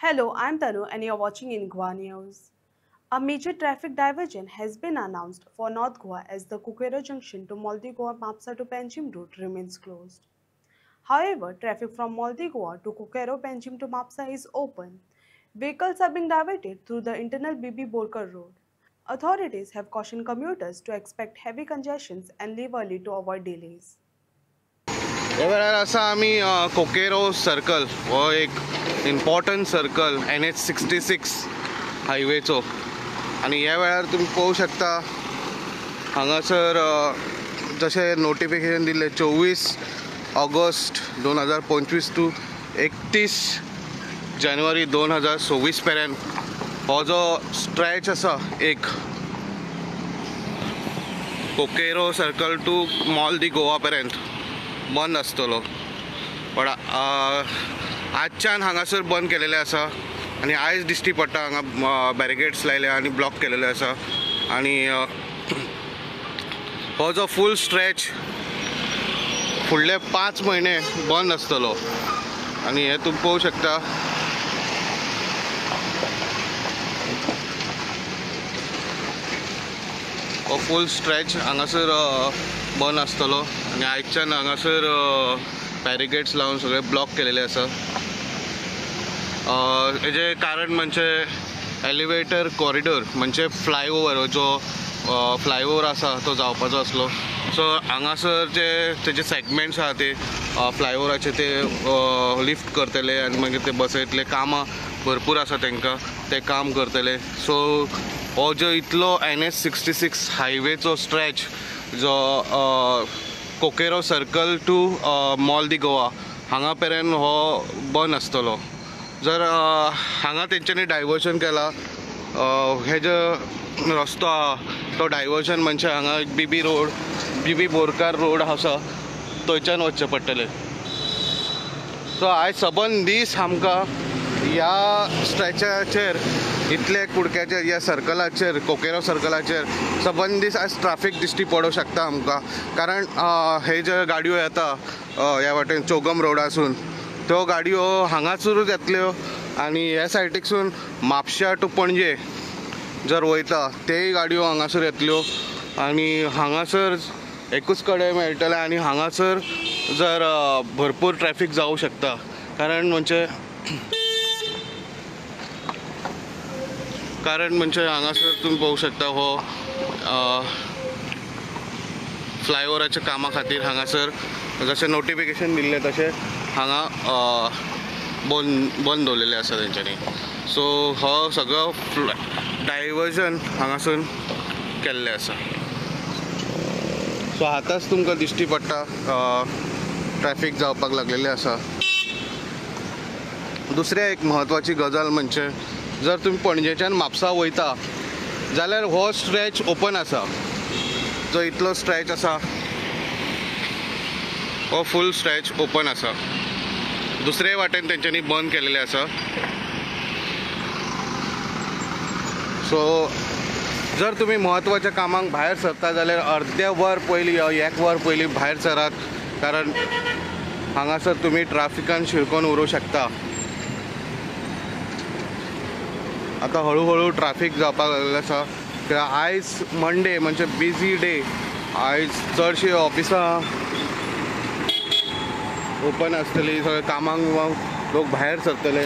Hello, I'm Tanu and you're watching in Goa News. A major traffic diversion has been announced for North Goa as the Kukero junction to Maldi Goa Mapsa to Panjim route remains closed. However, traffic from Maldi Goa to Kukero Panjim to Mapsa is open. Vehicles are being diverted through the internal BB Borkar road. Authorities have cautioned commuters to expect heavy congestions and leave early to avoid delays. ह्या वेळार आसा आमी Coqueiro circle हो एक important circle NH66 हायवेचो आनी ह्या वेळार तुमी पळोवं शकता हांगासर जशें नोटिफिकेशन दिल्लें 24 ऑगस्ट 2025 टू 31 जानेवारी 2026 पर्यंत हो जो स्ट्रेच आसा एक कोकेरो सर्कल टू मॉल दी गोवा पर्यंत बंद आसतलो पण आजच्यान हांगासर बंद केलेले आसा आनी आयज दिश्टी पडटा हांगा बॅरिकेड्स लायले आनी ब्लॉक केलेले आसा आनी हो जो फूल स्ट्रेच फुडले 5 म्हयने बंद आसतलो आनी हे तुमी पळोवं शकता हो फूल स्ट्रेच हांगासर बंद आसतलो आनी आयजच्यान हांगासर बॅरिकेड्स लावन सगळे ब्लॉक केलेले आसा हेजे कारण म्हणजे एलिवेटर कॉरिडोर म्हणजे फ्लायओवर जो फ्लायओवर आसा तो जावपाचो आसलो सो हांगासर जे तेजे सेगमेंट्स आहा ते फ्लायओवराचे ते लिफ्ट करतले आनी मागीर ते बसयतले कामां भरपूर आसा तांकां ते काम करतले सो हो जो इतलो NH66 हायवेचो स्ट्रेच जो कोकेरो सर्कल टू मॉल दी गोवा हांगा पर्यंत हो बंद आसतलो जर हांगा तेंच्यांनी डायवर्जन केला हे जो रस्तो आहा तो डायवर्जन म्हणजे हांगा बीबी बोरकार रोड आसा थंयच्यान वचचें पडटलें सो आयज सबंद दीस आमकां ह्या स्ट्रेचाचेर इतले कुडक्याचेर ह्या सर्कलाचेर कोकेरो सर्कलाचेर सबंद दीस आयज ट्राफीक दिश्टी पडोवं शकता आमकां कारण हे ज्यो गाडयो येता ह्या वाटेन चौगम रोडासून त्यो गाडयो हांगासरूच येतल्यो आनी ह्या सायडीकसून म्हापश्या टू पणजे जर वयता तेय गाडयो हांगासर येतल्यो आनी हांगासर एकूच कडेन मेळटलें आनी हांगासर जर भरपूर ट्रॅफिक जावं शकता कारण म्हणजे हांगासर तुम्ही पळोवं शकता हो फ्लायओवराच्या कामा खातीर हांगासर जशें नोटिफिकेशन दिल्लें तशें हांगा बंद दवरलेले आसा तेंच्यांनी सो हो सगळो डायवर्जन हांगासून केल्लें आसा सो आतांच तुमकां दिश्टी पडटा ट्रॅफिक जावपाक लागलेलें आसा दुसरी एक म्हत्वाची गजाल म्हणजे जर तुम्ही पणजेच्यान म्हापसा वयता जाल्यार हो स्ट्रेच ओपन आसा जो इतलो स्ट्रेच आसा हो फूल स्ट्रेच ओपन आसा दुसरे वाटेन तेंच्यांनी बंद केलेले आसा सो जर तुम्ही म्हत्वाच्या कामाक भायर सरता जाल्यार अर्दे वर पयलीं 1 वर पयलीं भायर सरात कारण हांगासर तुम्ही ट्राफिकान शिरकोन उरूं शकता आता हळूहळू ट्राफिक जावपाक लागलेलें आसा कित्याक आयज मंडे म्हणजे बिजी डे आयज चडशीं ऑफिसां ओपन आसतलीं सगळे कामांक लोक भायर सरतले